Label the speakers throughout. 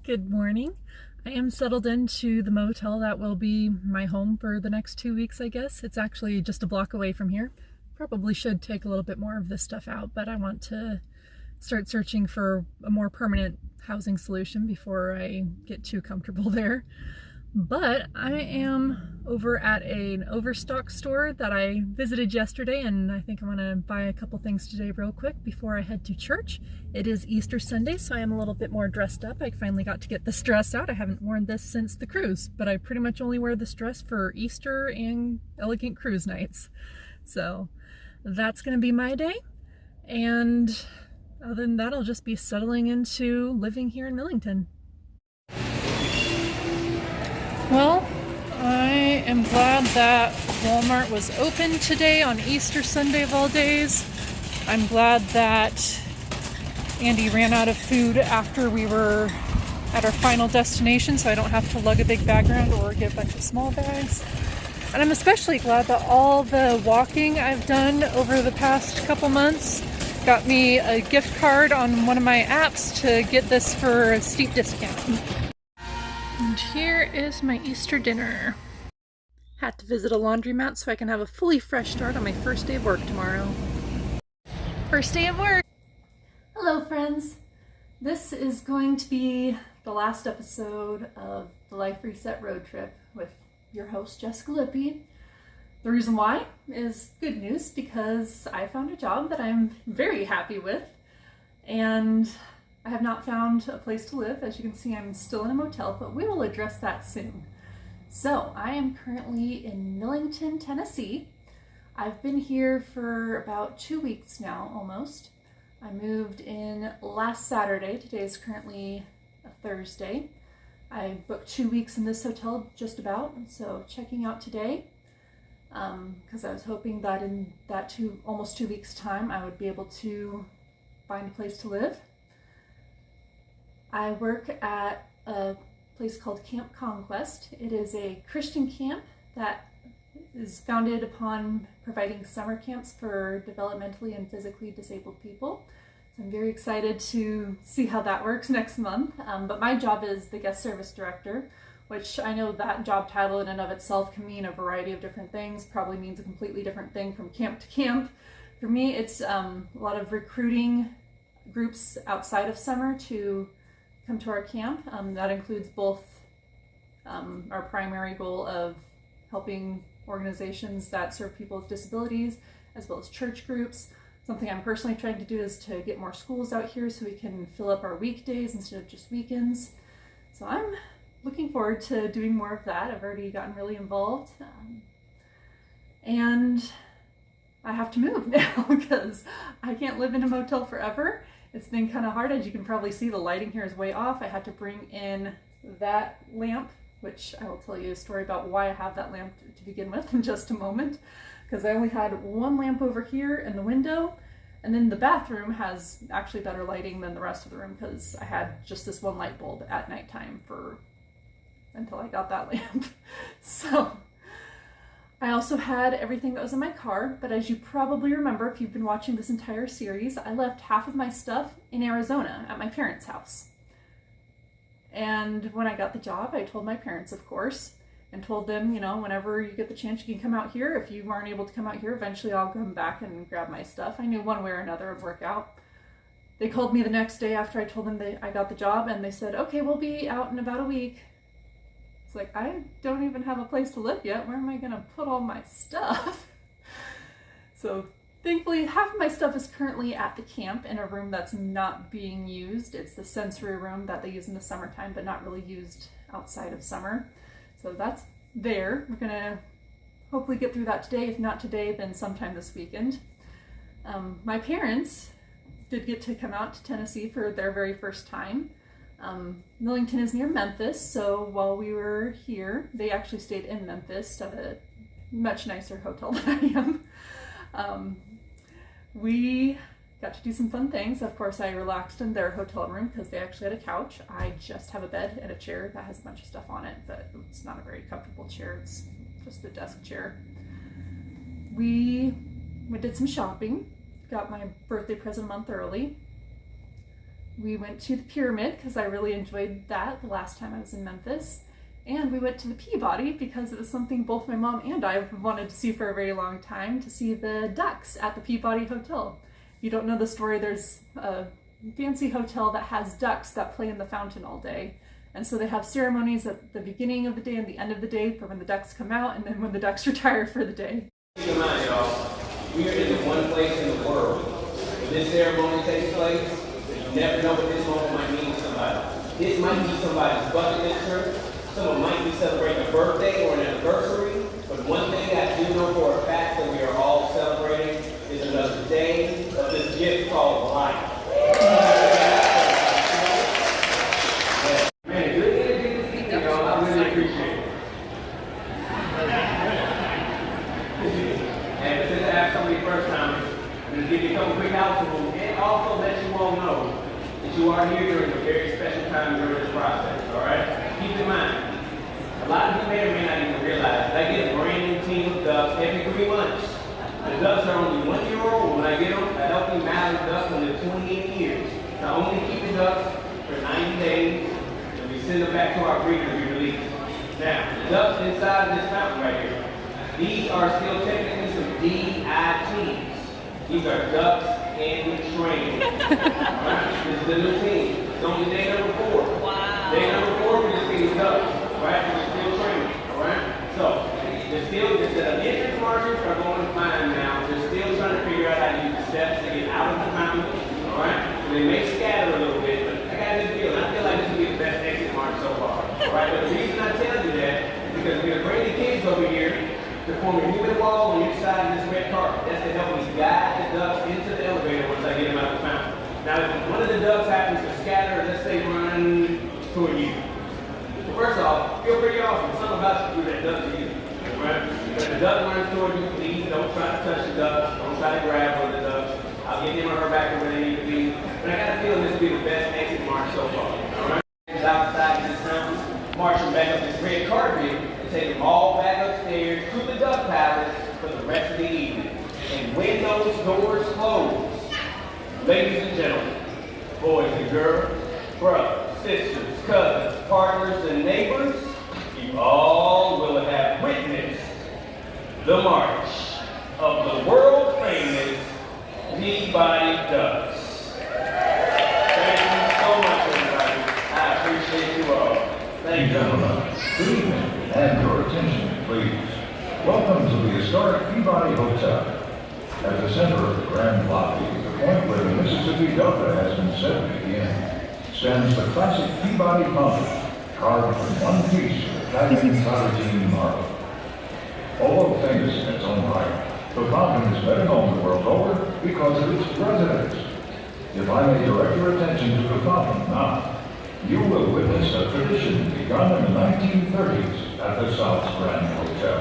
Speaker 1: Good morning. I am settled into the motel that will be my home for the next 2 weeks, I guess. It's actually just a block away from here. Probably should take a little bit more of this stuff out, but I want to start searching for a more permanent housing solution before I get too comfortable there. But I am over at an Overstock store that I visited yesterday, and I think I'm gonna buy a couple things today real quick before I head to church. It is Easter Sunday, so I am a little bit more dressed up. I finally got to get this dress out. I haven't worn this since the cruise, but I pretty much only wear this dress for Easter and elegant cruise nights. So that's gonna be my day. And other than that, I'll just be settling into living here in Millington. Well, I am glad that Walmart was open today on Easter Sunday of all days. I'm glad that Andy ran out of food after we were at our final destination, so I don't have to lug a big bag around or get a bunch of small bags. And I'm especially glad that all the walking I've done over the past couple months got me a gift card on one of my apps to get this for a steep discount. And here is my Easter dinner. Had to visit a laundromat so I can have a fully fresh start on my first day of work tomorrow. First day of work! Hello friends! This is going to be the last episode of the Life Reset Road Trip with your host Jessica Lippy. The reason why is good news, because I found a job that I'm very happy with, and I have not found a place to live. As you can see, I'm still in a motel, but we will address that soon. So I am currently in Millington, Tennessee. I've been here for about 2 weeks now, almost. I moved in last Saturday. Today is currently a Thursday. I booked 2 weeks in this hotel just about, so checking out today, because I was hoping that in that almost 2 weeks time I would be able to find a place to live. I work at a place called Camp Conquest. It is a Christian camp that is founded upon providing summer camps for developmentally and physically disabled people. So I'm very excited to see how that works next month. But my job is the guest service director, which I know that job title in and of itself can mean a variety of different things, probably means a completely different thing from camp to camp. For me, it's a lot of recruiting groups outside of summer to come to our camp. That includes both our primary goal of helping organizations that serve people with disabilities, as well as church groups. Something I'm personally trying to do is to get more schools out here so we can fill up our weekdays instead of just weekends. So I'm looking forward to doing more of that. I've already gotten really involved. And I have to move now because I can't live in a motel forever. It's been kind of hard. As you can probably see, the lighting here is way off. I had to bring in that lamp, which I will tell you a story about why I have that lamp to begin with in just a moment, because I only had one lamp over here in the window, and then the bathroom has actually better lighting than the rest of the room because I had just this one light bulb at nighttime until I got that lamp. So I also had everything that was in my car, but as you probably remember, if you've been watching this entire series, I left half of my stuff in Arizona at my parents' house. And when I got the job, I told my parents, of course, and told them, you know, whenever you get the chance, you can come out here. If you aren't able to come out here, eventually I'll come back and grab my stuff. I knew one way or another it would work out. They called me the next day after I told them that I got the job, and they said, okay, we'll be out in about a week. It's like, I don't even have a place to live yet. Where am I gonna put all my stuff? So thankfully, half of my stuff is currently at the camp in a room that's not being used. It's the sensory room that they use in the summertime, but not really used outside of summer. So that's there. We're gonna hopefully get through that today. If not today, then sometime this weekend. My parents did get to come out to Tennessee for their very first time. Millington is near Memphis, so while we were here, they actually stayed in Memphis at a much nicer hotel than I am. We got to do some fun things. Of course, I relaxed in their hotel room because they actually had a couch. I just have a bed and a chair that has a bunch of stuff on it, but it's not a very comfortable chair. It's just a desk chair. We did some shopping, got my birthday present a month early. We went to the Pyramid because I really enjoyed that the last time I was in Memphis. And we went to the Peabody because it was something both my mom and I wanted to see for a very long time, to see the ducks at the Peabody Hotel. If you don't know the story, there's a fancy hotel that has ducks that play in the fountain all day. And so they have ceremonies at the beginning of the day and the end of the day for when the ducks come out and then when the ducks retire for the day.
Speaker 2: Keep in mind, y'all, we are in the one place in the world where this ceremony takes place. You never know what this moment might mean to somebody. This might be somebody's bucket list trip. Someone might be celebrating a birthday or an anniversary. But one thing I do know for a fact that we are all celebrating is another day of this gift called life. Man, good energy this evening, y'all. I really appreciate it. And since I have so many first timers, I'm going to give you a couple quick house rules and also let you all know that you are here during a very special time during this process, all right? Keep in mind, a lot of you may or may not even realize that I get a brand new team of ducks every 3 months. The ducks are only 1 year old. When I get them, I help them mount the ducks when they're 28 years. I only keep the ducks for 90 days, and we send them back to our breeder to be released. Now, the ducks inside of this fountain right here, these are still technically some DITs. These are ducks and trained. Alright, this is the new team. It's only day number 4. Wow. Day number 4 for this team is ducks. Alright, we're still training. Alright? So, they're still, the entrance marchers are going fine now. They're still trying to figure out how to use the steps to get out of the fountain. Alright? So they may scatter a little bit, but I got a good feeling. I feel like this will be the best exit march so far. Alright, but the reason I tell you that is because we're going to bring the kids over here to form a human wall on each side of this red carpet. That's to help me guide the ducks into the elevator once I get them out of the fountain. Now, if one of the ducks happens to scatter, let's say run toward you. Well, first off, feel pretty awesome. Something about you do that duck to you. Right? If the duck runs toward you, please don't try to touch the ducks. Don't try to grab one of the ducks. I'll get him or her back to where they need to be. But I got a feeling this will be the best exit march so far. Alright? Outside of this fountain, marching back up this red carpet, and take them all back upstairs to the duck palace for the rest of the evening. And when those doors close, ladies and gentlemen, boys and girls, brothers, sisters, cousins, partners, and neighbors, you all will have witnessed the march of the world-famous Peabody Ducks. Thank you so much, everybody. I appreciate you all. Thank you.
Speaker 3: Gentlemen, good evening, and your attention, please. Welcome to the historic Peabody Hotel. At the center of the grand lobby, the point where the Mississippi Delta has been said to begin, stands the classic Peabody fountain, carved from one piece of Italian travertine marble. Although famous in its own right, the fountain is better known the world over because of its residents. If I may direct your attention to the fountain now, you will witness a tradition begun in the 1930s at the South's Grand Hotel,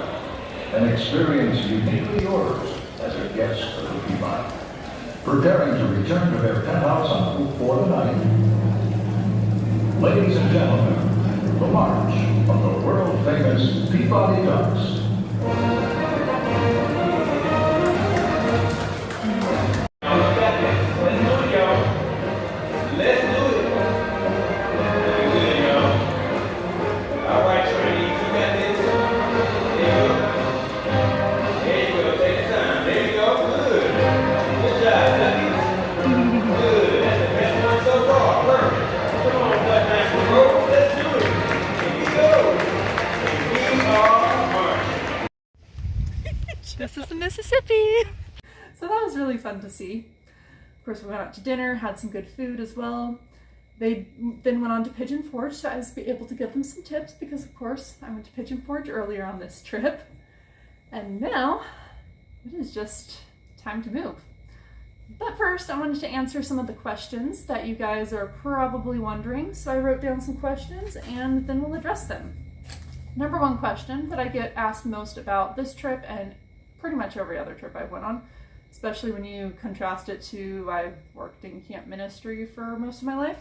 Speaker 3: an experience uniquely yours as a guest of the Peabody. Preparing to return to their penthouse on Route 4 tonight, ladies and gentlemen, the march of the world-famous Peabody Ducks.
Speaker 1: This is the Mississippi. So that was really fun to see. Of course, we went out to dinner, had some good food as well. They then went on to Pigeon Forge, so I was able to give them some tips because, of course, I went to Pigeon Forge earlier on this trip. And now it is just time to move. But first, I wanted to answer some of the questions that you guys are probably wondering. So I wrote down some questions and then we'll address them. Number one question that I get asked most about this trip and pretty much every other trip I've went on, especially when you contrast it to I've worked in camp ministry for most of my life,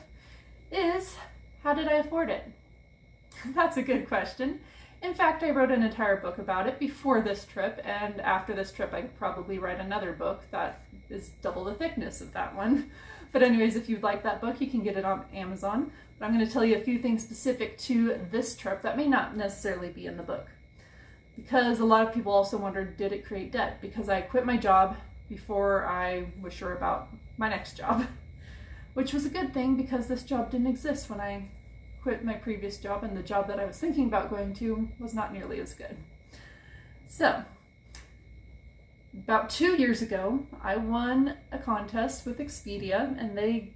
Speaker 1: is how did I afford it? That's a good question. In fact, I wrote an entire book about it before this trip, and after this trip I could probably write another book that is double the thickness of that one. But anyways, if you'd like that book, you can get it on Amazon. But I'm going to tell you a few things specific to this trip that may not necessarily be in the book. Because a lot of people also wondered, did it create debt? Because I quit my job before I was sure about my next job. Which was a good thing, because this job didn't exist when I quit my previous job, and the job that I was thinking about going to was not nearly as good. So, about 2 years ago, I won a contest with Expedia, and the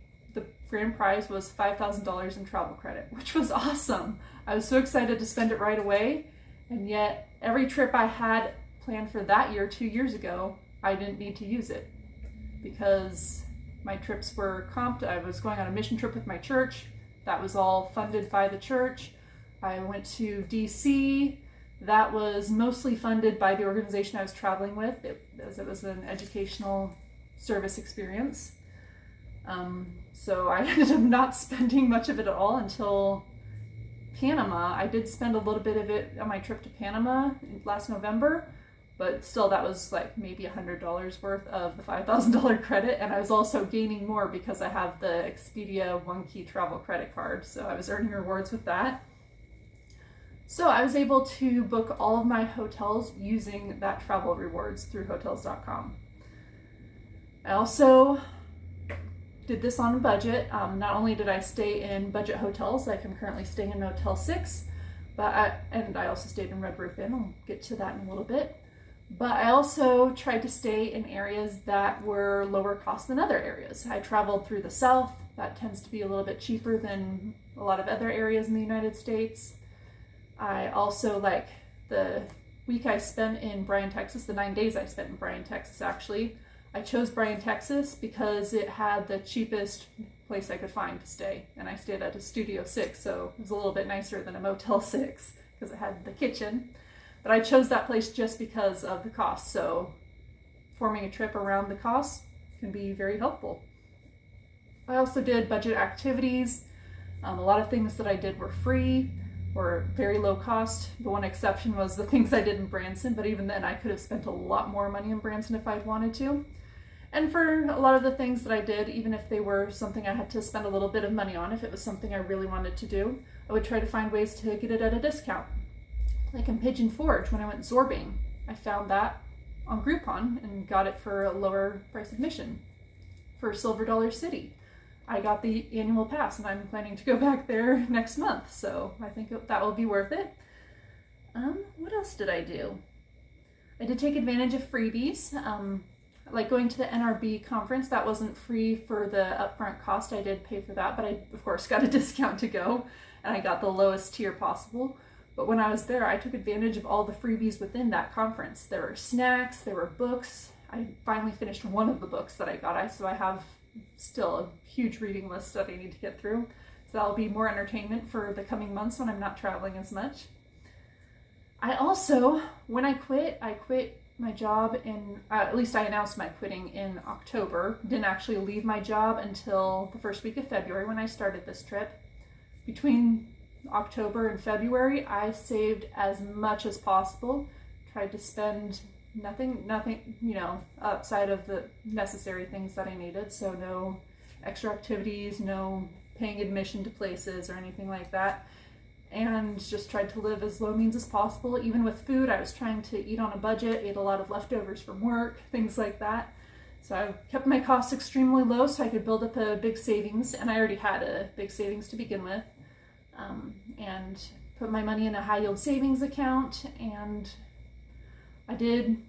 Speaker 1: grand prize was $5,000 in travel credit, which was awesome. I was so excited to spend it right away, and yet every trip I had planned for that year, 2 years ago, I didn't need to use it because my trips were comped. I was going on a mission trip with my church. That was all funded by the church. I went to DC. That was mostly funded by the organization I was traveling with, as it was an educational service experience. So I ended up not spending much of it at all until Panama. I did spend a little bit of it on my trip to Panama last November, but still that was like maybe $100 worth of the $5,000 credit, and I was also gaining more because I have the Expedia One Key travel credit card, so I was earning rewards with that. So I was able to book all of my hotels using that travel rewards through Hotels.com. I also did this on a budget. Not only did I stay in budget hotels, like I'm currently staying in Motel 6, and I also stayed in Red Roof Inn. I'll get to that in a little bit. But I also tried to stay in areas that were lower cost than other areas. I traveled through the South. That tends to be a little bit cheaper than a lot of other areas in the United States. I also, like the week I spent in Bryan, Texas, the 9 days I spent in Bryan, Texas actually, I chose Bryan, Texas because it had the cheapest place I could find to stay. And I stayed at a Studio 6, so it was a little bit nicer than a Motel 6 because it had the kitchen. But I chose that place just because of the cost, so forming a trip around the cost can be very helpful. I also did budget activities. A lot of things that I did were free or very low cost. The one exception was the things I did in Branson, but even then I could have spent a lot more money in Branson if I'd wanted to. And for a lot of the things that I did, even if they were something I had to spend a little bit of money on, if it was something I really wanted to do, I would try to find ways to get it at a discount. Like in Pigeon Forge, when I went zorbing, I found that on Groupon and got it for a lower price admission. For Silver Dollar City, I got the annual pass, and I'm planning to go back there next month, so I think that will be worth it. What else did I do? I did take advantage of freebies, like going to the NRB conference. That wasn't free for the upfront cost. I did pay for that, but I, of course, got a discount to go, and I got the lowest tier possible. But when I was there, I took advantage of all the freebies within that conference. There were snacks, there were books. I finally finished one of the books that I got, so I have still a huge reading list that I need to get through. So that'll be more entertainment for the coming months when I'm not traveling as much. I also, when I quit my job at least I announced my quitting in October. Didn't actually leave my job until the first week of February when I started this trip. Between October and February, I saved as much as possible. Tried to spend nothing, outside of the necessary things that I needed. So no extra activities, no paying admission to places or anything like that. And just tried to live as low means as possible. Even with food, I was trying to eat on a budget, ate a lot of leftovers from work, things like that. So I kept my costs extremely low so I could build up a big savings, and I already had a big savings to begin with. And put my money in a high yield savings account, and I didn't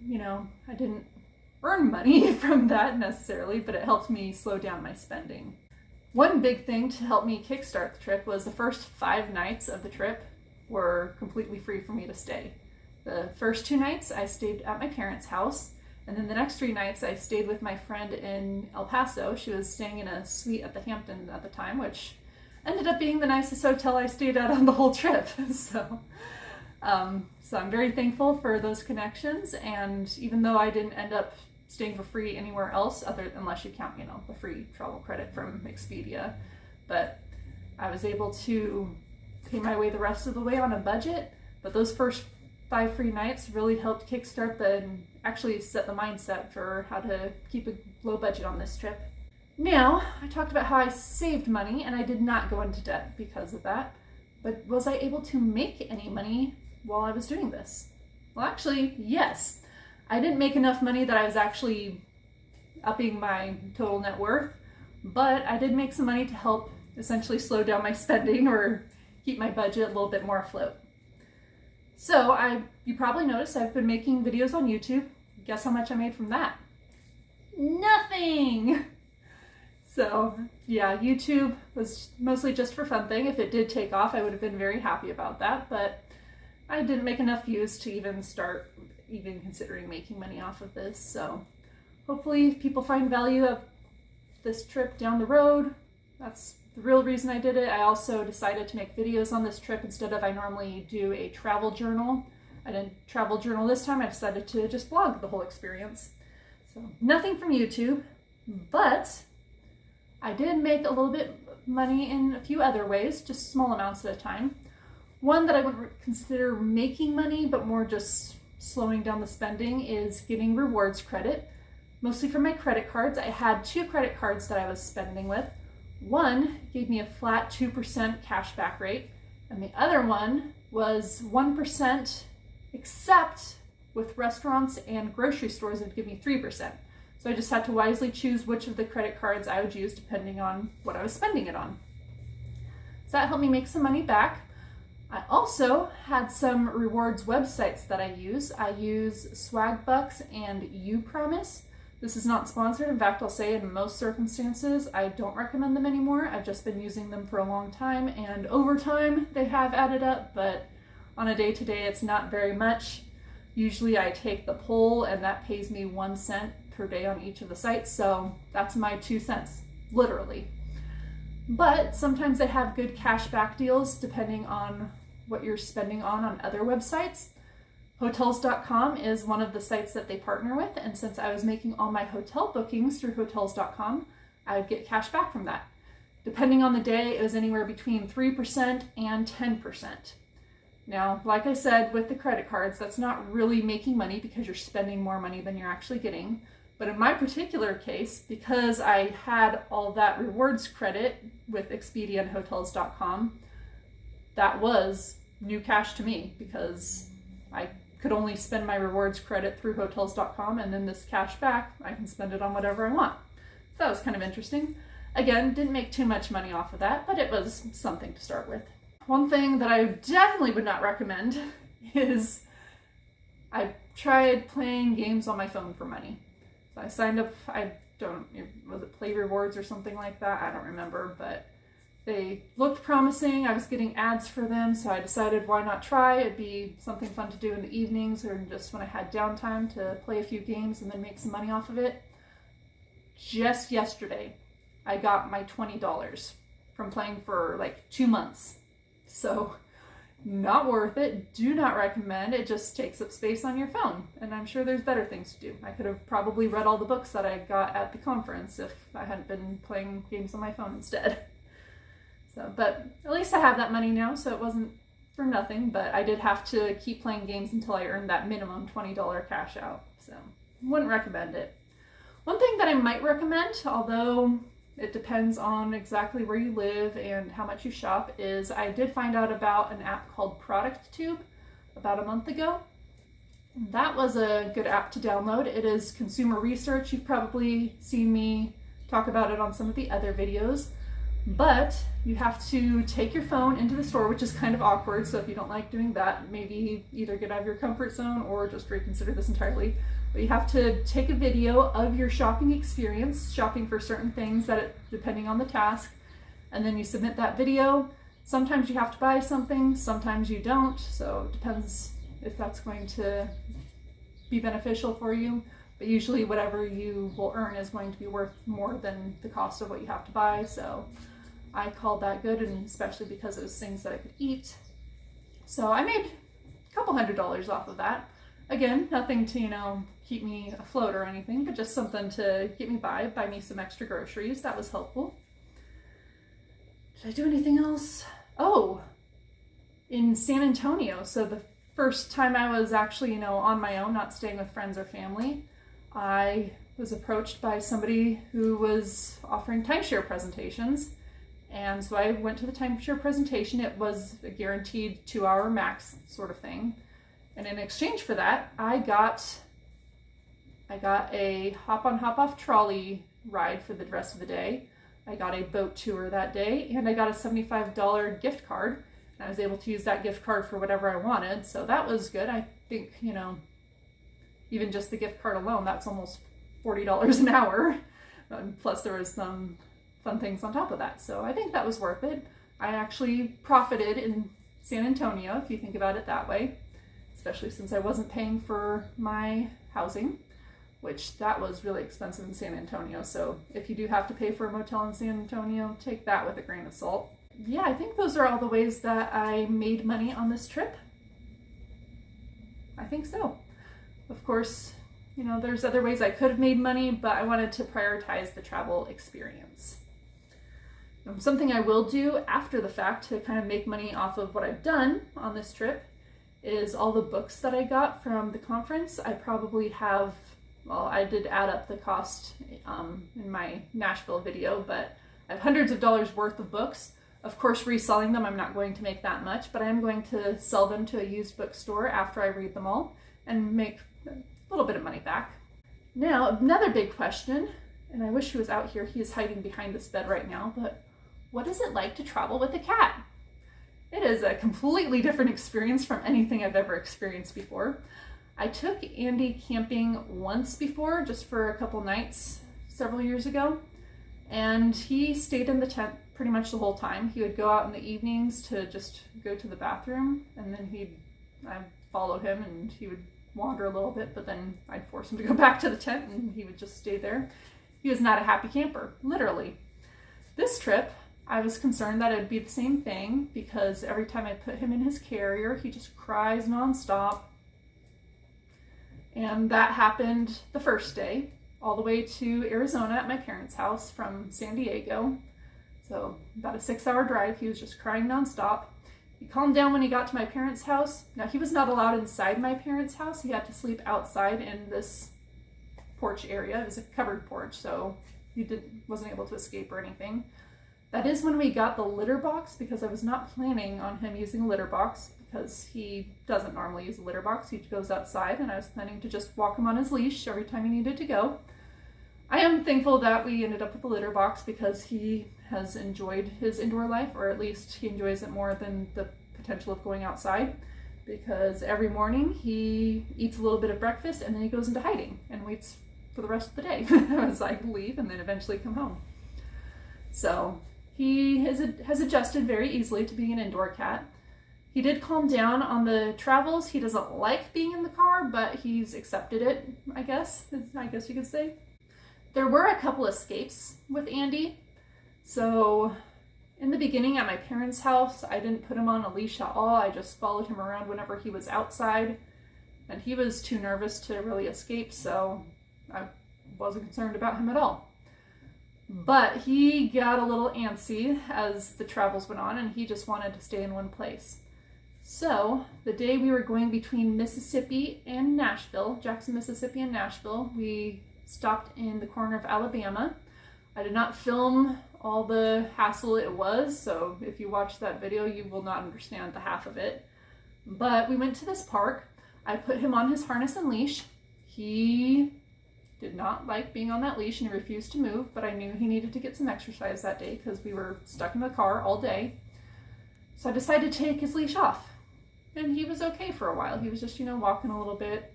Speaker 1: earn money from that necessarily, but it helped me slow down my spending. One big thing to help me kickstart the trip was the first 5 nights of the trip were completely free for me to stay. The first 2 nights I stayed at my parents' house, and then the next 3 nights I stayed with my friend in El Paso. She was staying in a suite at the Hampton at the time, which ended up being the nicest hotel I stayed at on the whole trip. So I'm very thankful for those connections, and even though I didn't end up staying for free anywhere else, unless you count, the free travel credit from Expedia, but I was able to pay my way the rest of the way on a budget. But those first 5 free nights really helped kickstart and actually set the mindset for how to keep a low budget on this trip. Now, I talked about how I saved money and I did not go into debt because of that. But was I able to make any money while I was doing this? Well, actually, yes. I didn't make enough money that I was actually upping my total net worth, but I did make some money to help essentially slow down my spending or keep my budget a little bit more afloat. So you probably noticed I've been making videos on YouTube. Guess how much I made from that? Nothing! So yeah, YouTube was mostly just for fun thing. If it did take off, I would have been very happy about that, but I didn't make enough views to even start considering making money off of this. So hopefully people find value of this trip down the road. That's the real reason I did it. I also decided to make videos on this trip instead of I normally do a travel journal. I didn't travel journal this time. I decided to just vlog the whole experience. So nothing from YouTube, but I did make a little bit money in a few other ways, just small amounts at a time. One that I wouldn't consider making money, but more just slowing down the spending, is getting rewards credit, mostly from my credit cards. I had 2 credit cards that I was spending with. One gave me a flat 2% cashback rate, and the other one was 1%, except with restaurants and grocery stores, it would give me 3%. So I just had to wisely choose which of the credit cards I would use depending on what I was spending it on. So that helped me make some money back. I also had some rewards websites that I use. I use Swagbucks and uPromise. This is not sponsored. In fact, I'll say in most circumstances, I don't recommend them anymore. I've just been using them for a long time, and over time they have added up, but on a day-to-day it's not very much. Usually I take the poll and that pays me 1 cent per day on each of the sites, so that's my 2 cents, literally. But sometimes they have good cashback deals depending on what you're spending on other websites. Hotels.com is one of the sites that they partner with, and since I was making all my hotel bookings through Hotels.com, I would get cash back from that. Depending on the day, it was anywhere between 3% and 10%. Now, like I said, with the credit cards, that's not really making money because you're spending more money than you're actually getting. But in my particular case, because I had all that rewards credit with Expedia and Hotels.com, that was new cash to me because I could only spend my rewards credit through Hotels.com, and then this cash back, I can spend it on whatever I want. So that was kind of interesting. Again, didn't make too much money off of that, but it was something to start with. One thing that I definitely would not recommend is I tried playing games on my phone for money. So I signed up, was it Play Rewards or something like that? I don't remember, but they looked promising. I was getting ads for them, so I decided why not try? It'd be something fun to do in the evenings or just when I had downtime to play a few games and then make some money off of it. Just yesterday, I got my $20 from playing for like 2 months. So not worth it. Do not recommend. It just takes up space on your phone, and I'm sure there's better things to do. I could have probably read all the books that I got at the conference if I hadn't been playing games on my phone instead. So, but at least I have that money now, so it wasn't for nothing, but I did have to keep playing games until I earned that minimum $20 cash out, so wouldn't recommend it. One thing that I might recommend, although it depends on exactly where you live and how much you shop, is I did find out about an app called ProductTube about a month ago. That was a good app to download. It is consumer research. You've probably seen me talk about it on some of the other videos, but you have to take your phone into the store, which is kind of awkward. So if you don't like doing that, maybe either get out of your comfort zone or just reconsider this entirely. But you have to take a video of your shopping experience, shopping for certain things depending on the task, and then you submit that video. Sometimes you have to buy something, sometimes you don't, so it depends if that's going to be beneficial for you. But usually whatever you will earn is going to be worth more than the cost of what you have to buy, so I called that good, and especially because it was things that I could eat. So I made a couple $100s off of that. Again, nothing to, keep me afloat or anything, but just something to get me by, buy me some extra groceries. That was helpful. Did I do anything else? Oh, in San Antonio. So the first time I was actually, on my own, not staying with friends or family, I was approached by somebody who was offering timeshare presentations. And so I went to the timeshare presentation. It was a guaranteed 2-hour max sort of thing. And in exchange for that, I got a hop-on, hop-off trolley ride for the rest of the day. I got a boat tour that day, and I got a $75 gift card. And I was able to use that gift card for whatever I wanted, so that was good. I think, even just the gift card alone, that's almost $40 an hour. Plus there was some fun things on top of that, so I think that was worth it. I actually profited in San Antonio, if you think about it that way, especially since I wasn't paying for my housing, which that was really expensive in San Antonio. So if you do have to pay for a motel in San Antonio, take that with a grain of salt. Yeah, I think those are all the ways that I made money on this trip. I think so. Of course, there's other ways I could have made money, but I wanted to prioritize the travel experience. Something I will do after the fact to kind of make money off of what I've done on this trip is all the books that I got from the conference. I probably have, I did add up the cost in my Nashville video, but I have hundreds of dollars worth of books. Of course, reselling them, I'm not going to make that much, but I am going to sell them to a used bookstore after I read them all and make a little bit of money back. Now, another big question, and I wish he was out here. He is hiding behind this bed right now, but what is it like to travel with a cat? It is a completely different experience from anything I've ever experienced before. I took Andy camping once before, just for a couple nights several years ago, and he stayed in the tent pretty much the whole time. He would go out in the evenings to just go to the bathroom, and then I followed him, and he would wander a little bit, but then I'd force him to go back to the tent, and he would just stay there. He was not a happy camper, literally. This trip, I was concerned that it would be the same thing, because every time I put him in his carrier, he just cries nonstop. And that happened the first day, all the way to Arizona at my parents' house from San Diego. So about a 6-hour drive, he was just crying nonstop. He calmed down when he got to my parents' house. Now, he was not allowed inside my parents' house. He had to sleep outside in this porch area. It was a covered porch, so he wasn't able to escape or anything. That is when we got the litter box, because I was not planning on him using a litter box, because he doesn't normally use a litter box. He goes outside, and I was planning to just walk him on his leash every time he needed to go. I am thankful that we ended up with the litter box, because he has enjoyed his indoor life, or at least he enjoys it more than the potential of going outside, because every morning he eats a little bit of breakfast and then he goes into hiding and waits for the rest of the day as I leave and then eventually come home. So he has adjusted very easily to being an indoor cat. He did calm down on the travels. He doesn't like being in the car, but he's accepted it, I guess you could say. There were a couple escapes with Andy. So in the beginning at my parents' house, I didn't put him on a leash at all. I just followed him around whenever he was outside, and he was too nervous to really escape, so I wasn't concerned about him at all. But he got a little antsy as the travels went on, and he just wanted to stay in one place. So the day we were going between Mississippi and Nashville, Jackson, Mississippi and Nashville, we stopped in the corner of Alabama. I did not film all the hassle it was, so if you watch that video, you will not understand the half of it. But we went to this park. I put him on his harness and leash. He did not like being on that leash and he refused to move, but I knew he needed to get some exercise that day because we were stuck in the car all day. So I decided to take his leash off, and he was okay for a while. He was just, walking a little bit.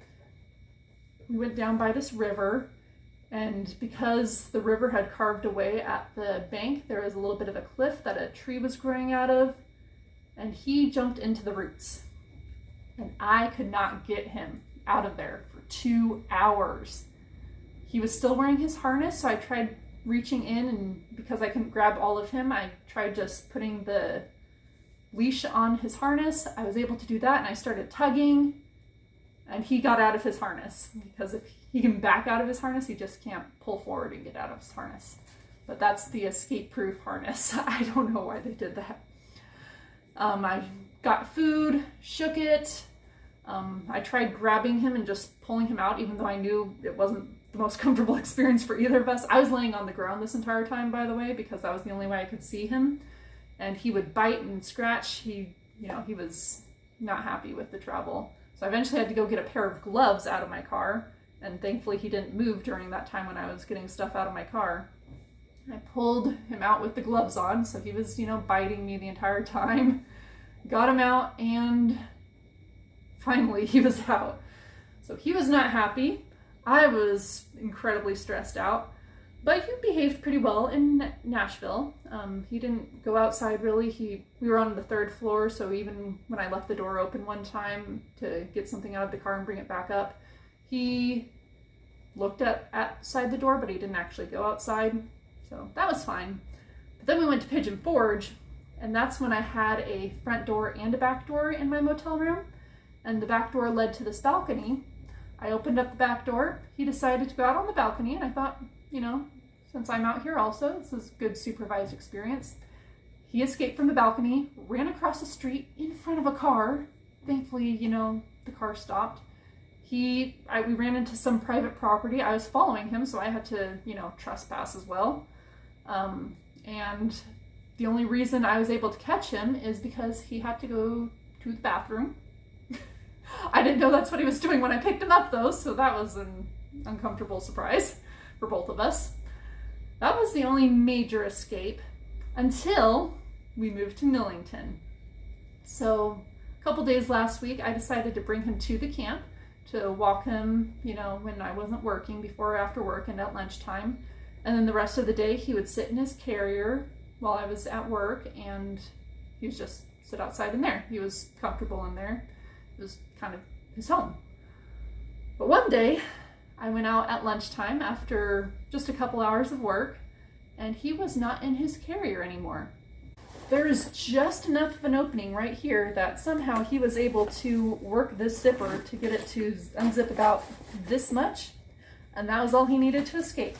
Speaker 1: We went down by this river, and because the river had carved away at the bank, there was a little bit of a cliff that a tree was growing out of, and he jumped into the roots. And I could not get him out of there for 2 hours. He was still wearing his harness, so I tried reaching in, and because I couldn't grab all of him, I tried just putting the leash on his harness. I was able to do that, and I started tugging, and he got out of his harness, because if he can back out of his harness, he just can't pull forward and get out of his harness. But that's the escape-proof harness. I don't know why they did that. I got food, shook it, I tried grabbing him and just pulling him out, even though I knew it wasn't the most comfortable experience for either of us. I was laying on the ground this entire time, by the way, because that was the only way I could see him. And he would bite and scratch. He was not happy with the travel. So I eventually had to go get a pair of gloves out of my car. And thankfully he didn't move during that time when I was getting stuff out of my car. I pulled him out with the gloves on, so he was, biting me the entire time. Got him out, and finally he was out. So he was not happy. I was incredibly stressed out, but he behaved pretty well in Nashville. He didn't go outside really. We were on the 3rd floor, so even when I left the door open one time to get something out of the car and bring it back up, he looked outside the door, but he didn't actually go outside. So that was fine. But then we went to Pigeon Forge, and that's when I had a front door and a back door in my motel room. And the back door led to this balcony. I opened up the back door. He decided to go out on the balcony, and I thought, since I'm out here also, this is a good supervised experience. He escaped from the balcony, ran across the street in front of a car. Thankfully, the car stopped. We ran into some private property. I was following him, so I had to, trespass as well. And the only reason I was able to catch him is because he had to go to the bathroom. I didn't know that's what he was doing when I picked him up, though, so that was an uncomfortable surprise for both of us. That was the only major escape until we moved to Millington. So a couple days last week, I decided to bring him to the camp to walk him, when I wasn't working, before or after work and at lunchtime. And then the rest of the day, he would sit in his carrier while I was at work, and he would just sit outside in there. He was comfortable in there. It was kind of his home. But one day, I went out at lunchtime after just a couple hours of work, and he was not in his carrier anymore. There is just enough of an opening right here that somehow he was able to work this zipper to get it to unzip about this much, and that was all he needed to escape.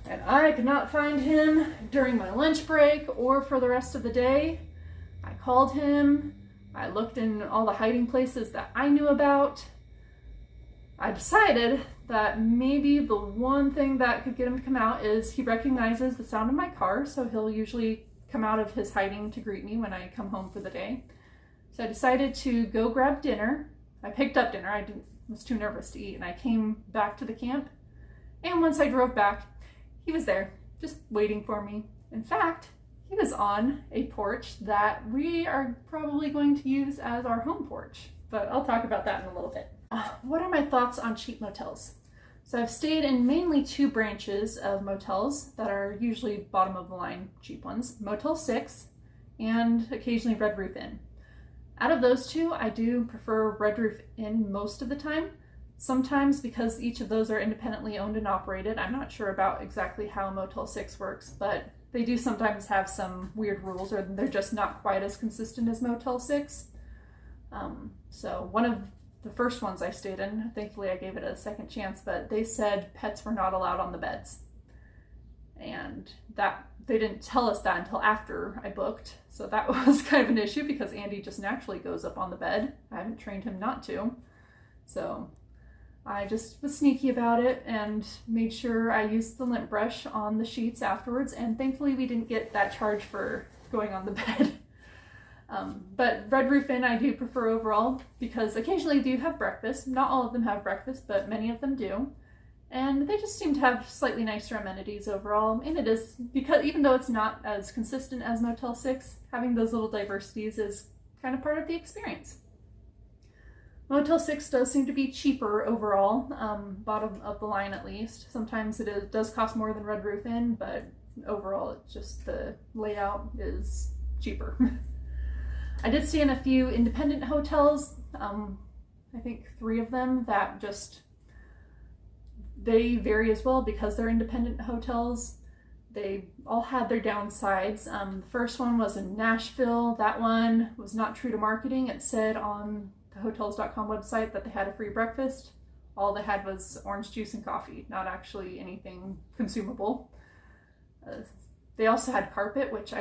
Speaker 1: And I could not find him during my lunch break or for the rest of the day. I called him. I looked in all the hiding places that I knew about. I decided that maybe the one thing that could get him to come out is he recognizes the sound of my car, so he'll usually come out of his hiding to greet me when I come home for the day. So I decided to go grab dinner. I picked up dinner. I was too nervous to eat, and I came back to the camp. And once I drove back, he was there, just waiting for me. In fact, he was on a porch that we are probably going to use as our home porch, but I'll talk about that in a little bit. What are my thoughts on cheap motels? So I've stayed in mainly 2 branches of motels that are usually bottom of the line cheap ones, Motel 6 and occasionally Red Roof Inn. Out of those 2, I do prefer Red Roof Inn most of the time. Sometimes, because each of those are independently owned and operated, I'm not sure about exactly how Motel 6 works, but they do sometimes have some weird rules, or they're just not quite as consistent as Motel 6. So one of the first ones I stayed in, thankfully I gave it a second chance, but they said pets were not allowed on the beds. And that they didn't tell us that until after I booked. So that was kind of an issue because Andy just naturally goes up on the bed. I haven't trained him not to. So I just was sneaky about it and made sure I used the lint brush on the sheets afterwards, and thankfully we didn't get that charge for going on the bed. But Red Roof Inn I do prefer overall because occasionally they do have breakfast. Not all of them have breakfast, but many of them do. And they just seem to have slightly nicer amenities overall. And it is, because even though it's not as consistent as Motel 6, having those little diversities is kind of part of the experience. Motel 6 does seem to be cheaper overall, bottom of the line at least. Sometimes it does cost more than Red Roof Inn, but overall it's just the layout is cheaper. I did stay in a few independent hotels, I think 3 of them that just, they vary as well because they're independent hotels. They all had their downsides. The first one was in Nashville. That one was not true to marketing. It said on the Hotels.com website that they had a free breakfast. All they had was orange juice and coffee, not actually anything consumable. They also had carpet, which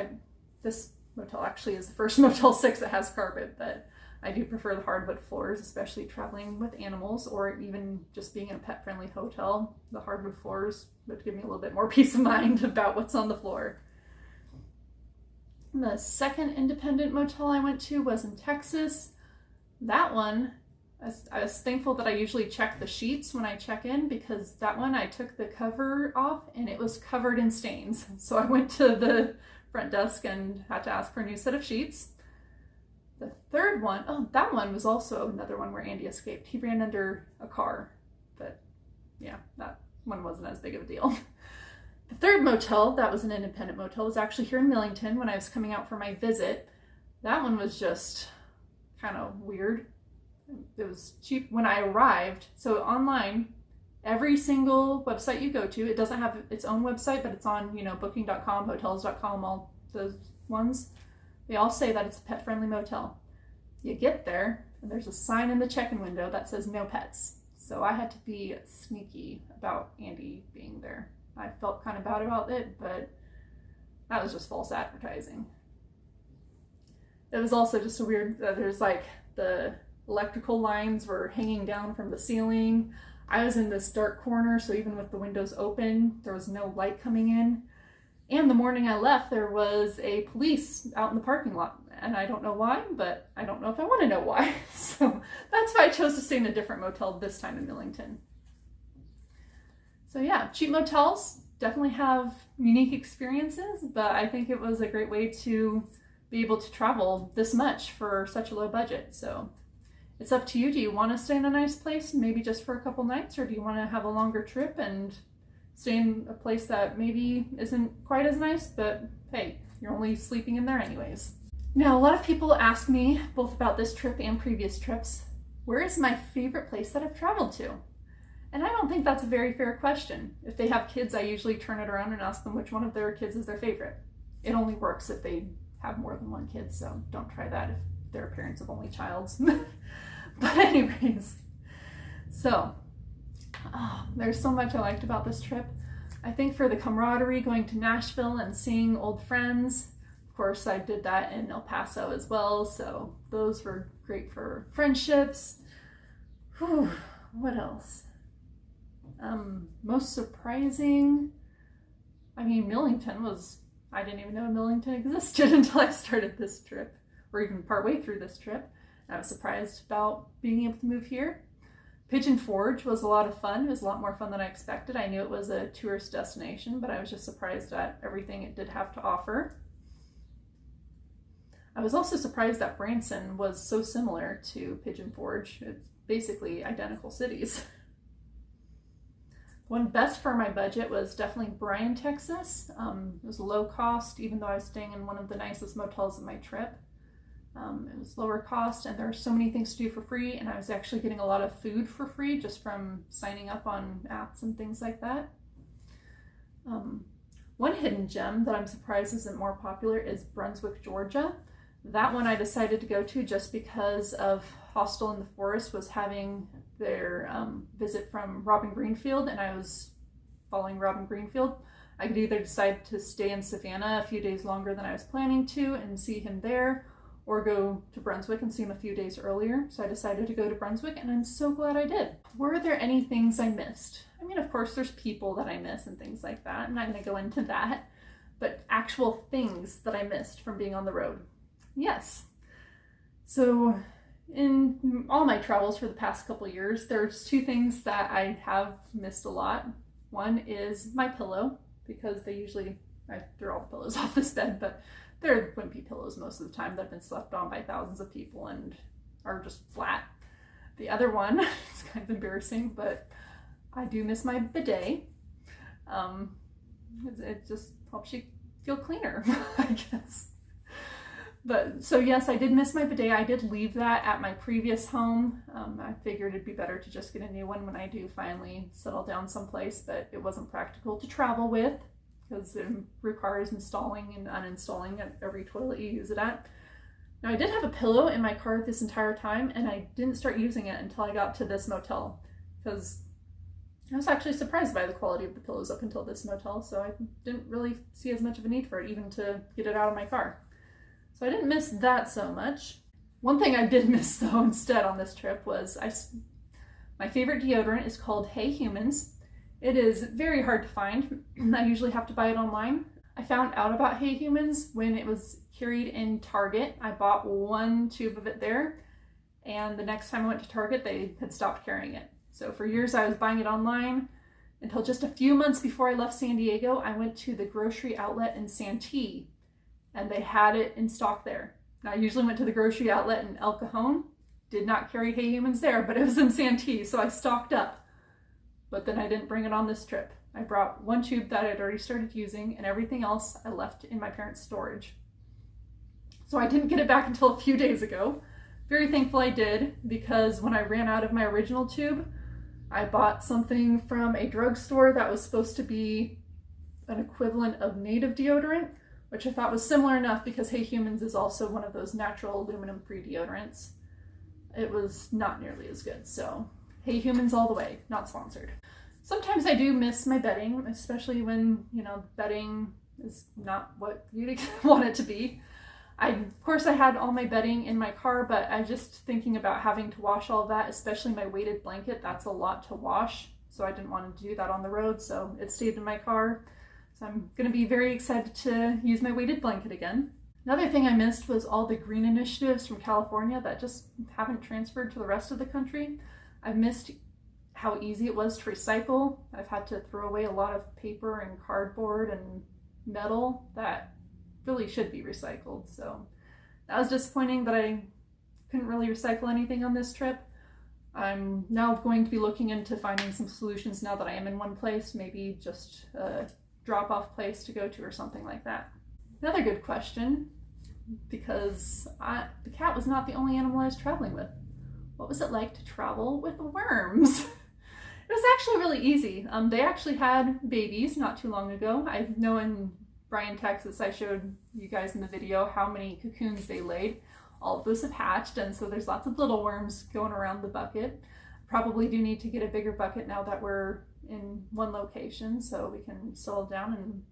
Speaker 1: this motel actually is the first Motel 6 that has carpet, but I do prefer the hardwood floors, especially traveling with animals or even just being in a pet-friendly hotel. The hardwood floors would give me a little bit more peace of mind about what's on the floor. The second independent motel I went to was in Texas. That one, I was thankful that I usually check the sheets when I check in, because that one I took the cover off and it was covered in stains. So I went to the front desk and had to ask for a new set of sheets. The third one, oh, that one was also another one where Andy escaped. He ran under a car, but yeah, that one wasn't as big of a deal. The third motel, that was an independent motel, was actually here in Millington when I was coming out for my visit. That one was just kind of weird. It was cheap when I arrived. So online, every single website you go to, it doesn't have its own website, but it's on, booking.com, hotels.com, all those ones. They all say that it's a pet-friendly motel. You get there, and there's a sign in the check-in window that says no pets. So I had to be sneaky about Andy being there. I felt kind of bad about it, but that was just false advertising. It was also just a weird, there's like the electrical lines were hanging down from the ceiling. I was in this dark corner, so even with the windows open, there was no light coming in. And the morning I left, there was a police out in the parking lot. And I don't know why, but I don't know if I want to know why. So that's why I chose to stay in a different motel this time in Millington. So yeah, cheap motels definitely have unique experiences, but I think it was a great way to be able to travel this much for such a low budget. So it's up to you. Do you want to stay in a nice place, maybe just for a couple nights, or do you want to have a longer trip and stay in a place that maybe isn't quite as nice, but hey, you're only sleeping in there anyways. Now, a lot of people ask me, both about this trip and previous trips, where is my favorite place that I've traveled to? And I don't think that's a very fair question. If they have kids, I usually turn it around and ask them which one of their kids is their favorite. It only works if they have more than one kid, so don't try that if they're parents of only childs. But anyways, so there's so much I liked about this trip. I think for the camaraderie, going to Nashville and seeing old friends. Of course, I did that in El Paso as well, so those were great for friendships. Whew, what else? Most surprising, Millington was, I didn't even know Millington existed until I started this trip, or even partway through this trip. I was surprised about being able to move here. Pigeon Forge was a lot of fun. It was a lot more fun than I expected. I knew it was a tourist destination, but I was just surprised at everything it did have to offer. I was also surprised that Branson was so similar to Pigeon Forge. It's basically identical cities. One best for my budget was definitely Bryan, Texas. It was low cost, even though I was staying in one of the nicest motels of my trip. It was lower cost, and there are so many things to do for free, and I was actually getting a lot of food for free just from signing up on apps and things like that. One hidden gem that I'm surprised isn't more popular is Brunswick, Georgia. That one I decided to go to just because of Hostel in the Forest was having their visit from Robin Greenfield, and I was following Robin Greenfield. I could either decide to stay in Savannah a few days longer than I was planning to and see him there, or go to Brunswick and see him a few days earlier. So I decided to go to Brunswick, and I'm so glad I did. Were there any things I missed? Of course there's people that I miss and things like that. I'm not gonna go into that, but actual things that I missed from being on the road. Yes. So in all my travels for the past couple of years, there's two things that I have missed a lot. One is my pillow, because I threw all the pillows off this bed, but they're wimpy pillows most of the time that have been slept on by thousands of people and are just flat. The other one, it's kind of embarrassing, but I do miss my bidet. It just helps you feel cleaner, I guess. But so yes, I did miss my bidet. I did leave that at my previous home. I figured it'd be better to just get a new one when I do finally settle down someplace, but it wasn't practical to travel with because it requires installing and uninstalling at every toilet you use it at. Now I did have a pillow in my car this entire time, and I didn't start using it until I got to this motel, because I was actually surprised by the quality of the pillows up until this motel, so I didn't really see as much of a need for it, even to get it out of my car. So I didn't miss that so much. One thing I did miss though instead on this trip was my favorite deodorant is called Hey Humans. It is very hard to find. I usually have to buy it online. I found out about Hey Humans when it was carried in Target. I bought one tube of it there, and the next time I went to Target, they had stopped carrying it. So for years I was buying it online until just a few months before I left San Diego. I went to the grocery outlet in Santee, and they had it in stock there. Now I usually went to the grocery outlet in El Cajon, did not carry Hey Humans there, but it was in Santee, so I stocked up. But then I didn't bring it on this trip. I brought one tube that I'd already started using, and everything else I left in my parents' storage. So I didn't get it back until a few days ago. Very thankful I did, because when I ran out of my original tube, I bought something from a drugstore that was supposed to be an equivalent of native deodorant, which I thought was similar enough because Hey Humans is also one of those natural aluminum-free deodorants. It was not nearly as good, so Hey Humans all the way, not sponsored. Sometimes I do miss my bedding, especially when, bedding is not what you'd want it to be. Of course, I had all my bedding in my car, but I'm just thinking about having to wash all of that, especially my weighted blanket. That's a lot to wash, so I didn't want to do that on the road, so it stayed in my car. So I'm going to be very excited to use my weighted blanket again. Another thing I missed was all the green initiatives from California that just haven't transferred to the rest of the country. I've missed how easy it was to recycle. I've had to throw away a lot of paper and cardboard and metal that really should be recycled. So that was disappointing that I couldn't really recycle anything on this trip. I'm now going to be looking into finding some solutions now that I am in one place, maybe just a drop-off place to go to or something like that. Another good question, because the cat was not the only animal I was traveling with. What was it like to travel with worms? It was actually really easy. They actually had babies not too long ago. I know in Bryan, Texas, I showed you guys in the video how many cocoons they laid. All of those have hatched, and so there's lots of little worms going around the bucket. Probably do need to get a bigger bucket now that we're in one location, so we can settle down and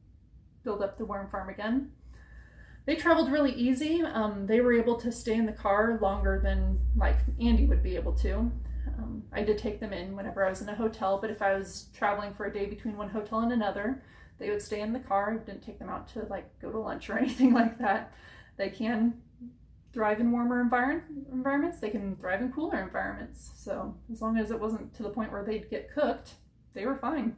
Speaker 1: build up the worm farm again. They traveled really easy. They were able to stay in the car longer than like Andy would be able to. I did take them in whenever I was in a hotel, but if I was traveling for a day between one hotel and another, they would stay in the car. I didn't take them out to like go to lunch or anything like that. They can thrive in warmer environments. They can thrive in cooler environments. So as long as it wasn't to the point where they'd get cooked, they were fine.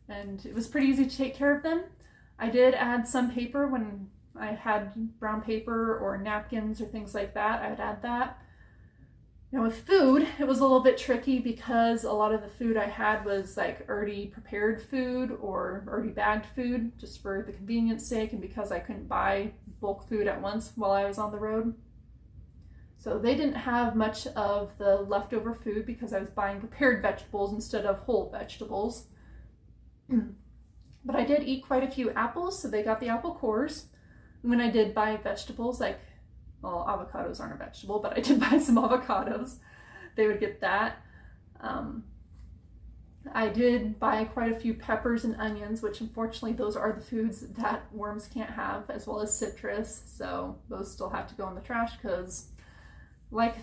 Speaker 1: And it was pretty easy to take care of them. I did add some paper when I had brown paper or napkins or things like that. I would add that. Now with food, it was a little bit tricky because a lot of the food I had was like already prepared food or already bagged food, just for the convenience sake and because I couldn't buy bulk food at once while I was on the road. So they didn't have much of the leftover food because I was buying prepared vegetables instead of whole vegetables. But I did eat quite a few apples, so they got the apple cores. When I did buy vegetables, like, well, avocados aren't a vegetable, but I did buy some avocados. They would get that. I did buy quite a few peppers and onions, which unfortunately those are the foods that worms can't have, as well as citrus. So those still have to go in the trash because, like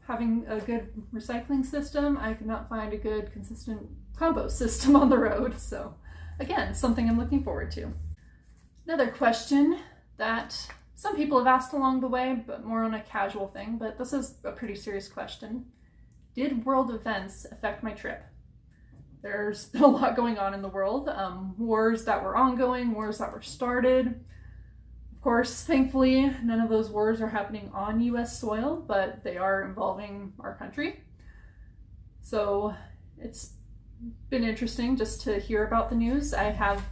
Speaker 1: having a good recycling system, I could not find a good consistent compost system on the road. So again, something I'm looking forward to. Another question that some people have asked along the way, but more on a casual thing, but this is a pretty serious question. Did world events affect my trip? There's been a lot going on in the world. Wars that were ongoing, wars that were started. Of course, thankfully, none of those wars are happening on US soil, but they are involving our country. So it's been interesting just to hear about the news. I have,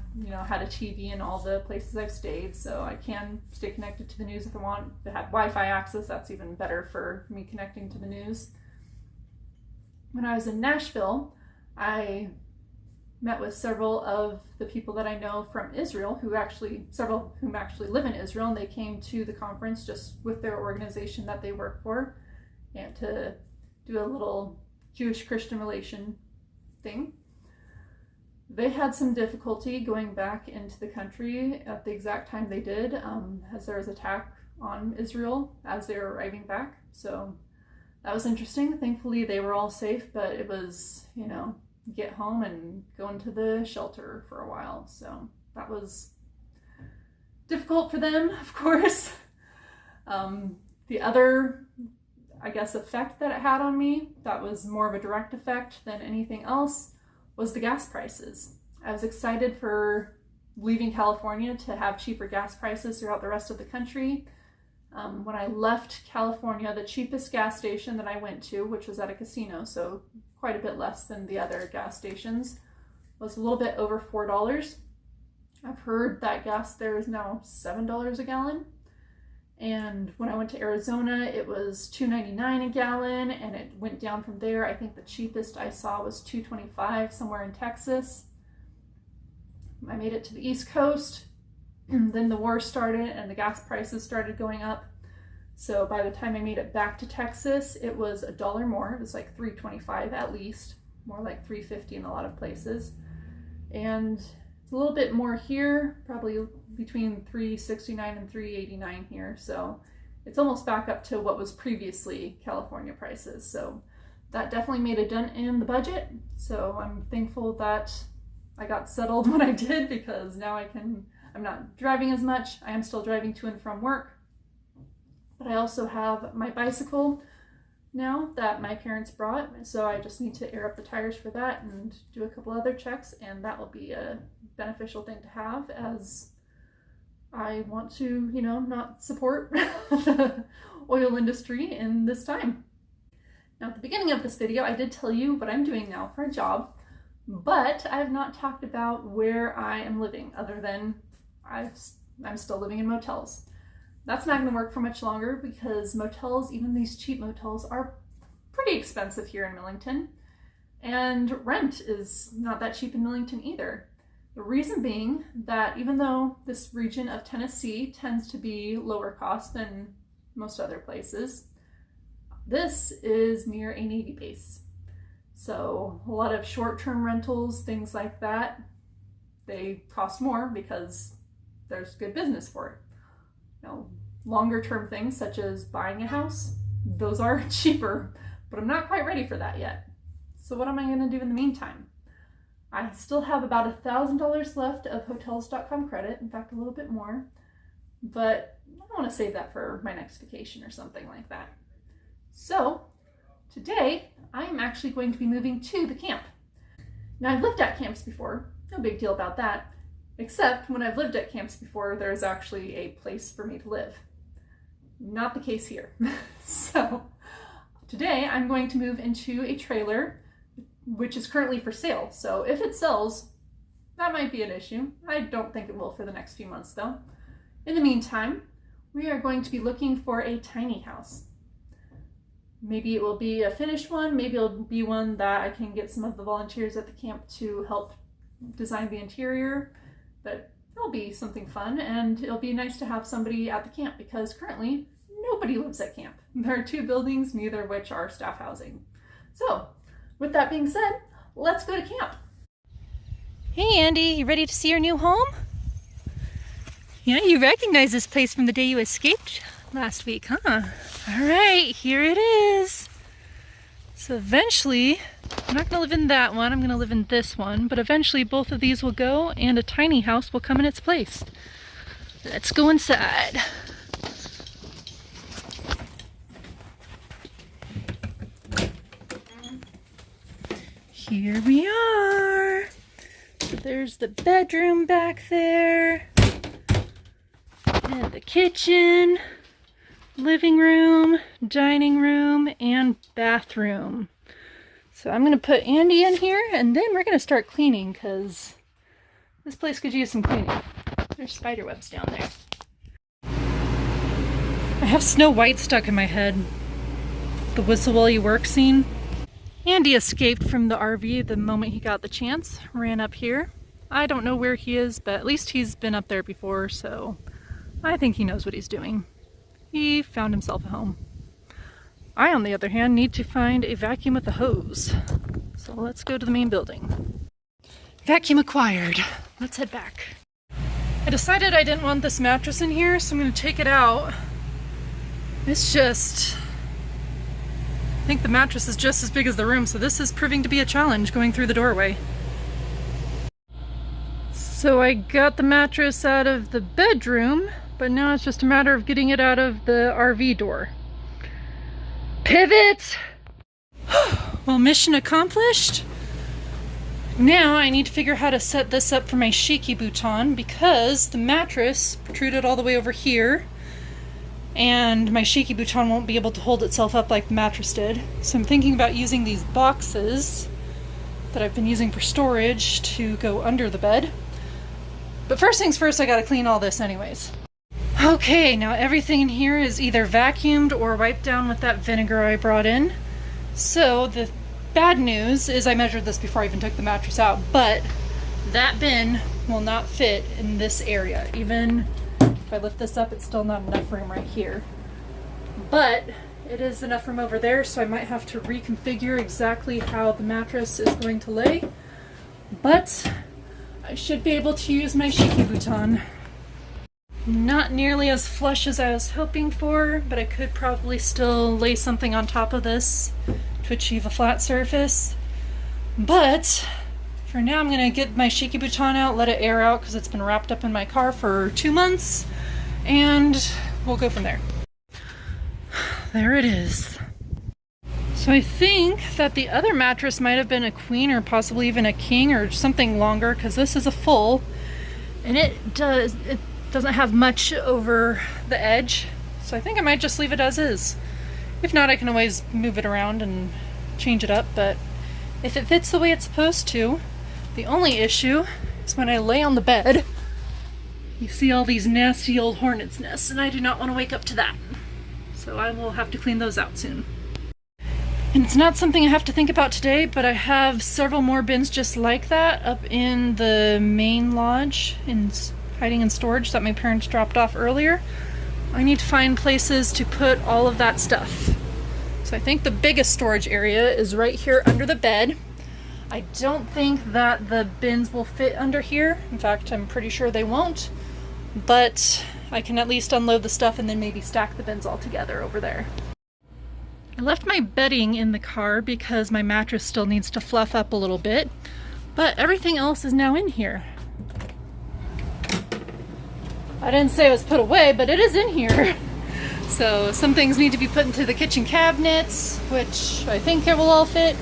Speaker 1: had a TV in all the places I've stayed, so I can stay connected to the news if I want. If I have Wi-Fi access, that's even better for me connecting to the news. When I was in Nashville, I met with several of the people that I know from Israel, several whom actually live in Israel, and they came to the conference just with their organization that they work for, and to do a little Jewish-Christian relation thing. They had some difficulty going back into the country at the exact time they did, as there was attack on Israel as they were arriving back. So that was interesting. Thankfully, they were all safe, but it was, you know, get home and go into the shelter for a while. So that was difficult for them, of course. The other, I guess, effect that it had on me, that was more of a direct effect than anything else, was the gas prices. I was excited for leaving California to have cheaper gas prices throughout the rest of the country. When I left California, the cheapest gas station that I went to, which was at a casino, so quite a bit less than the other gas stations, was a little bit over $4. I've heard that gas there is now $7 a gallon. And when I went to Arizona, it was $2.99 a gallon, and it went down from there. I think the cheapest I saw was $2.25 somewhere in Texas. I made it to the East Coast. Then the war started and the gas prices started going up. So by the time I made it back to Texas, it was $1 more. It was like $3.25 at least, more like $3.50 in a lot of places. And it's a little bit more here, probably between $3.69 and $3.89 here. So it's almost back up to what was previously California prices. So that definitely made a dent in the budget. So I'm thankful that I got settled when I did, because now I'm not driving as much. I am still driving to and from work. But I also have my bicycle now that my parents brought, so I just need to air up the tires for that and do a couple other checks, and that will be a beneficial thing to have, as I want to, you know, not support the oil industry in this time. Now, at the beginning of this video, I did tell you what I'm doing now for a job, but I have not talked about where I am living, other than I'm still living in motels. That's not going to work for much longer, because motels, even these cheap motels, are pretty expensive here in Millington. And rent is not that cheap in Millington either. The reason being that even though this region of Tennessee tends to be lower cost than most other places, this is near a Navy base. So a lot of short-term rentals, things like that, they cost more because there's good business for it. Now, longer term things such as buying a house, those are cheaper, but I'm not quite ready for that yet. So what am I going to do in the meantime? I still have about $1,000 left of Hotels.com credit, in fact a little bit more, but I want to save that for my next vacation or something like that. So today I am actually going to be moving to the camp. Now, I've lived at camps before, no big deal about that. Except when I've lived at camps before, there's actually a place for me to live. Not the case here. So today I'm going to move into a trailer, which is currently for sale. So if it sells, that might be an issue. I don't think it will for the next few months though. In the meantime, we are going to be looking for a tiny house. Maybe it will be a finished one. Maybe it'll be one that I can get some of the volunteers at the camp to help design the interior. But it'll be something fun, and it'll be nice to have somebody at the camp, because currently nobody lives at camp. There are 2 buildings, neither of which are staff housing. So with that being said, let's go to camp.
Speaker 4: Hey Andy, you ready to see your new home? Yeah, you recognize this place from the day you escaped last week, huh? All right, here it is. So eventually, I'm not going to live in that one, I'm going to live in this one, but eventually both of these will go and a tiny house will come in its place. Let's go inside. Here we are. So there's the bedroom back there, and the kitchen, living room, dining room, and bathroom. So I'm going to put Andy in here, and then we're going to start cleaning, because this place could use some cleaning. There's spider webs down there. I have Snow White stuck in my head. The whistle while you work scene. Andy escaped from the RV the moment he got the chance, ran up here. I don't know where he is, but at least he's been up there before, so I think he knows what he's doing. He found himself a home. I, on the other hand, need to find a vacuum with a hose. So let's go to the main building. Vacuum acquired. Let's head back.
Speaker 1: I decided I didn't want this mattress in here, so I'm going to take it out It's just, I think the mattress is just as big as the room, so this is proving to be a challenge going through the doorway. So I got the mattress out of the bedroom, but now it's just a matter of getting it out of the RV door. Pivot! Well, mission accomplished. Now I need to figure out how to set this up for my Shiki-Buton because the mattress protruded all the way over here and my Shiki-Buton won't be able to hold itself up like the mattress did. So I'm thinking about using these boxes that I've been using for storage to go under the bed. But first things first, I gotta clean all this anyways. Okay, now everything in here is either vacuumed or wiped down with that vinegar I brought in. So the bad news is I measured this before I even took the mattress out, but that bin will not fit in this area. Even if I lift this up, it's still not enough room right here. But it is enough room over there, so I might have to reconfigure exactly how the mattress is going to lay. But I should be able to use my Shiki-Buton. Not nearly as flush as I was hoping for, but I could probably still lay something on top of this to achieve a flat surface. But for now I'm gonna get my Shiki-Buton out, let it air out because it's been wrapped up in my car for 2 months, and we'll go from there. There it is. So I think that the other mattress might have been a queen or possibly even a king or something longer because this is a full, and it doesn't have much over the edge, so I think I might just leave it as is. If not, I can always move it around and change it up, but if it fits the way it's supposed to, the only issue is when I lay on the bed, you see all these nasty old hornets' nests, and I do not want to wake up to that. So I will have to clean those out soon. And it's not something I have to think about today, but I have several more bins just like that up in the main lodge hiding in storage that my parents dropped off earlier. I need to find places to put all of that stuff. So I think the biggest storage area is right here under the bed. I don't think that the bins will fit under here. In fact, I'm pretty sure they won't, but I can at least unload the stuff and then maybe stack the bins all together over there. I left my bedding in the car because my mattress still needs to fluff up a little bit, but everything else is now in here. I didn't say it was put away, but it is in here. So some things need to be put into the kitchen cabinets, which I think it will all fit.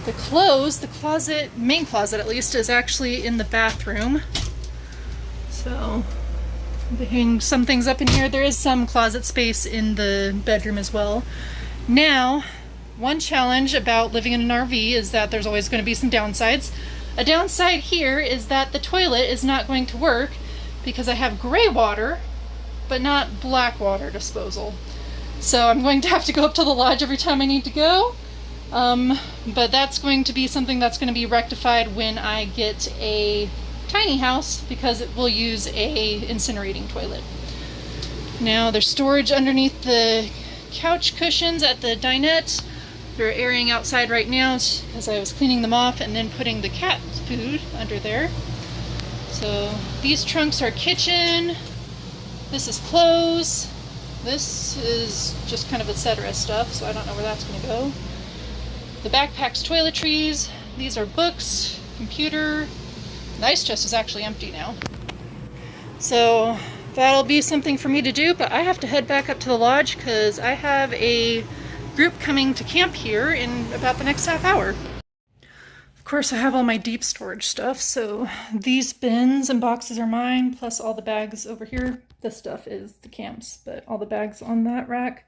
Speaker 1: The clothes, the closet, main closet at least, is actually in the bathroom. So they hang some things up in here. There is some closet space in the bedroom as well. Now, one challenge about living in an RV is that there's always going to be some downsides. A downside here is that the toilet is not going to work because I have gray water, but not black water disposal. So I'm going to have to go up to the lodge every time I need to go. But that's going to be something that's going to be rectified when I get a tiny house because it will use a incinerating toilet. Now there's storage underneath the couch cushions at the dinette. They're airing outside right now because I was cleaning them off and then putting the cat food under there. So these trunks are kitchen, this is clothes, this is just kind of etc. stuff, so I don't know where that's going to go. The backpack's toiletries, these are books, computer. The ice chest is actually empty now. So that'll be something for me to do, but I have to head back up to the lodge because I have a group coming to camp here in about the next half hour. Of course, I have all my deep storage stuff, so these bins and boxes are mine, plus all the bags over here. This stuff is the camp's, but all the bags on that rack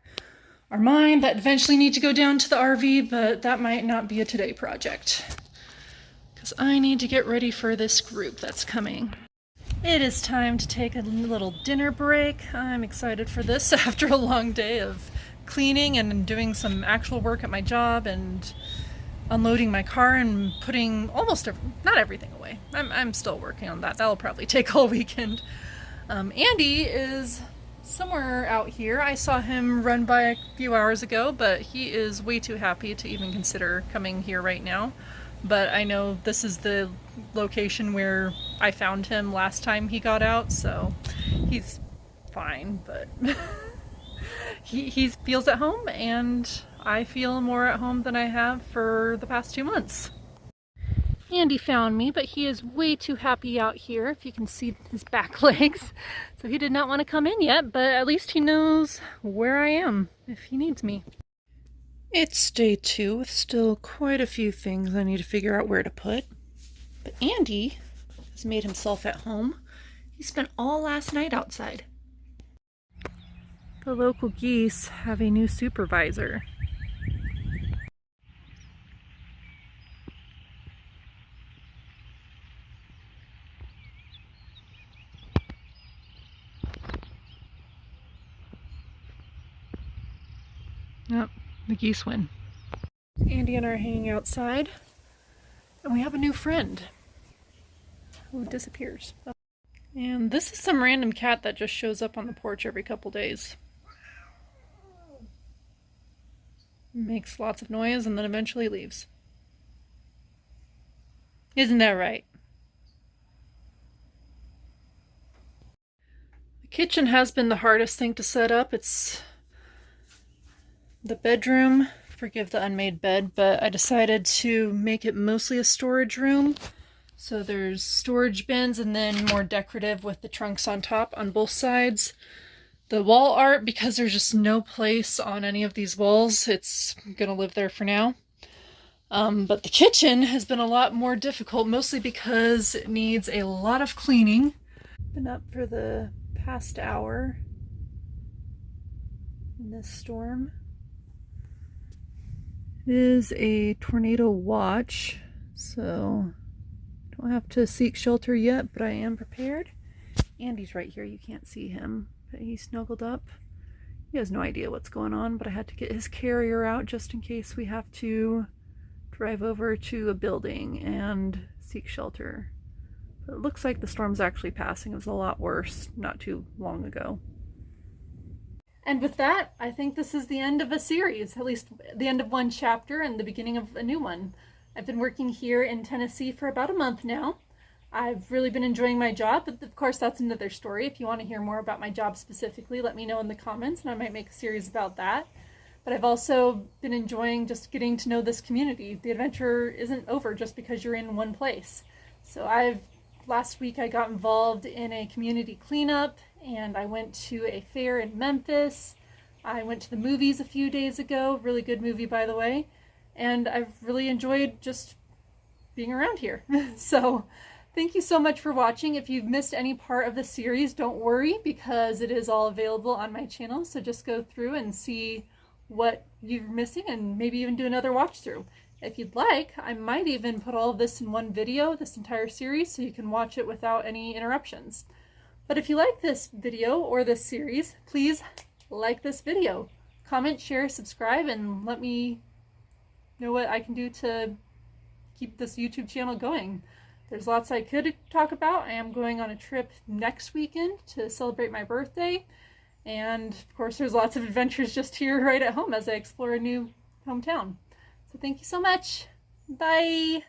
Speaker 1: are mine that eventually need to go down to the RV, but that might not be a today project because I need to get ready for this group that's coming. It is time to take a little dinner break. I'm excited for this after a long day of cleaning and doing some actual work at my job and unloading my car and putting not everything away. I'm still working on that. That'll probably take all weekend. Andy is somewhere out here. I saw him run by a few hours ago, but he is way too happy to even consider coming here right now. But I know this is the location where I found him last time he got out, so he's fine, but
Speaker 4: he feels at home, and I feel more at home than I have for the past 2 months. Andy found me, but he is way too happy out here, if you can see his back legs. So he did not want to come in yet, but at least he knows where I am if he needs me. It's day 2 with still quite a few things I need to figure out where to put. But Andy has made himself at home. He spent all last night outside. The local geese have a new supervisor. Yep, the geese win. Andy and I are hanging outside, and we have a new friend who disappears. And this is some random cat that just shows up on the porch every couple days. Makes lots of noise and then eventually leaves. Isn't that right? The kitchen has been the hardest thing to set up. It's the bedroom. Forgive the unmade bed, but I decided to make it mostly a storage room. So there's storage bins and then more decorative with the trunks on top on both sides. The wall art, because there's just no place on any of these walls, it's gonna live there for now. But the kitchen has been a lot more difficult, mostly because it needs a lot of cleaning. Been up for the past hour in this storm. It is a tornado watch, so don't have to seek shelter yet, but I am prepared. Andy's right here, you can't see him, but he's snuggled up. He has no idea what's going on, but I had to get his carrier out just in case we have to drive over to a building and seek shelter. But it looks like the storm's actually passing. It was a lot worse not too long ago. And with that, I think this is the end of a series, at least the end of one chapter and the beginning of a new one. I've been working here in Tennessee for about a month now. I've really been enjoying my job, but of course that's another story. If you want to hear more about my job specifically, let me know in the comments and I might make a series about that. But I've also been enjoying just getting to know this community. The adventure isn't over just because you're in one place. So last week I got involved in a community cleanup, and I went to a fair in Memphis. I went to the movies a few days ago, really good movie by the way, and I've really enjoyed just being around here. So thank you so much for watching. If you've missed any part of the series, don't worry, because it is all available on my channel, so just go through and see what you're missing and maybe even do another watch through. If you'd like, I might even put all of this in one video, this entire series, so you can watch it without any interruptions. But if you like this video or this series, please like this video. Comment, share, subscribe, and let me know what I can do to keep this YouTube channel going. There's lots I could talk about. I am going on a trip next weekend to celebrate my birthday. And of course, there's lots of adventures just here right at home as I explore a new hometown. So thank you so much. Bye.